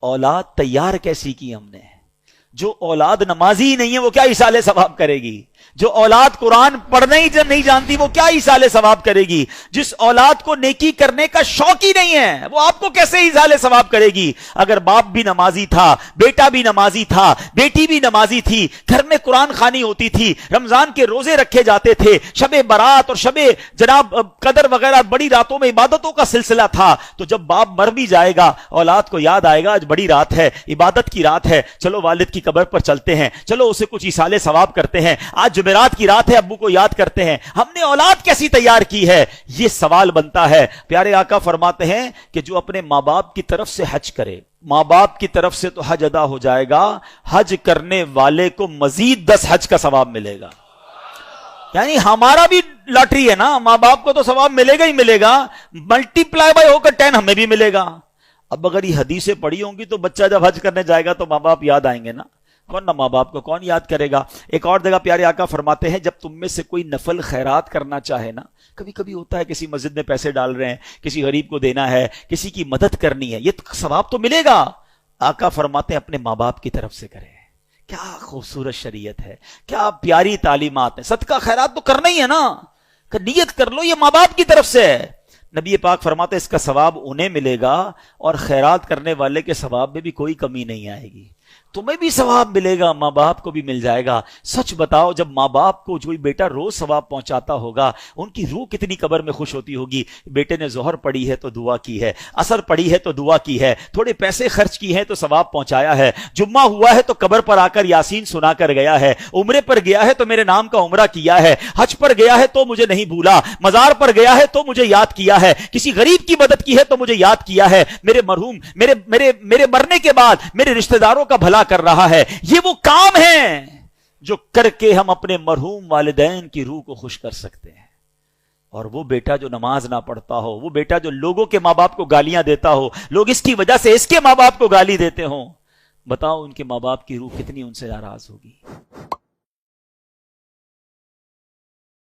اولاد تیار کیسی کی ہم نے؟ جو اولاد نمازی ہی نہیں ہے وہ کیا ایصال ثواب کرے گی؟ جو اولاد قرآن پڑھنا ہی نہیں جانتی وہ کیا ایصال ثواب کرے گی؟ جس اولاد کو نیکی کرنے کا شوق ہی نہیں ہے وہ آپ کو کیسے ایصال ثواب کرے گی؟ اگر باپ بھی نمازی تھا، بیٹا بھی نمازی تھا، بیٹی بھی نمازی تھی، گھر میں قرآن خوانی ہوتی تھی، رمضان کے روزے رکھے جاتے تھے، شب برات اور شب جناب قدر وغیرہ بڑی راتوں میں عبادتوں کا سلسلہ تھا، تو جب باپ مر بھی جائے گا اولاد کو یاد آئے گا آج بڑی رات ہے، عبادت کی رات ہے، چلو والد کی قبر پر چلتے ہیں، چلو اسے کچھ ایصال ثواب کرتے ہیں، آج جمعرات کی رات ہے ابو کو یاد کرتے ہیں۔ ہم نے اولاد کیسی تیار کی ہے؟ یہ سوال بنتا ہے۔ پیارے آقا فرماتے ہیں کہ جو اپنے ماں باپ کی طرف سے حج کرے، ماں باپ کی طرف سے تو حج ادا ہو جائے گا، حج کرنے والے کو مزید 10 حج کا ثواب ملے گا۔ یعنی ہمارا بھی لاٹری ہے نا، ماں باپ کو تو ثواب ملے گا ہی ملے گا، ملٹی پلائی بائی ہو کر 10 ہمیں بھی ملے گا۔ اب اگر یہ حدیثیں پڑھی ہوں گی تو بچہ جب حج کرنے جائے گا تو ماں باپ یاد آئیں گے نا، کون نہ ماں باپ کو کون یاد کرے گا؟ ایک اور جگہ پیارے آقا فرماتے ہیں جب تم میں سے کوئی نفل خیرات کرنا چاہے نا، کبھی کبھی ہوتا ہے کسی مسجد میں پیسے ڈال رہے ہیں، کسی غریب کو دینا ہے، کسی کی مدد کرنی ہے، یہ ثواب تو ملے گا۔ آقا فرماتے ہیں اپنے ماں باپ کی طرف سے کرے۔ کیا خوبصورت شریعت ہے، کیا پیاری تعلیمات ہیں۔ صدقہ خیرات تو کرنا ہی ہے نا، کہ نیت کر لو یہ ماں باپ کی طرف سے ہے۔ نبی پاک فرماتے ہیں اس کا ثواب انہیں ملے گا اور خیرات کرنے والے کے ثواب میں بھی کوئی کمی نہیں آئے گی، تمہیں بھی ثواب ملے گا، ماں باپ کو بھی مل جائے گا۔ سچ بتاؤ جب ماں باپ کو کوئی بیٹا روز ثواب پہنچاتا ہوگا ان کی روح کتنی قبر میں خوش ہوتی ہوگی۔ بیٹے نے ظہر پڑھی ہے تو دعا کی ہے، عصر پڑھی ہے تو دعا کی ہے، تھوڑے پیسے خرچ کی ہیں تو ثواب پہنچایا ہے، جمعہ ہوا ہے تو قبر پر آ کر یاسین سنا کر گیا ہے، عمرے پر گیا ہے تو میرے نام کا عمرہ کیا ہے، حج پر گیا ہے تو مجھے نہیں بھولا، مزار پر گیا ہے تو مجھے یاد کیا ہے، کسی غریب کی مدد کی ہے تو مجھے یاد کیا ہے، میرے مرحوم میرے مرنے کے بعد میرے رشتہ داروں کا بھلا کر رہا ہے۔ یہ وہ کام ہیں جو کر کے ہم اپنے مرحوم والدین کی روح کو خوش کر سکتے ہیں۔ اور وہ بیٹا جو نماز نہ پڑھتا ہو، وہ بیٹا جو لوگوں کے ماں باپ کو گالیاں دیتا ہو، لوگ اس کی وجہ سے اس کے ماں باپ کو گالی دیتے ہوں، بتاؤ ان کے ماں باپ کی روح کتنی ان سے ناراض ہوگی۔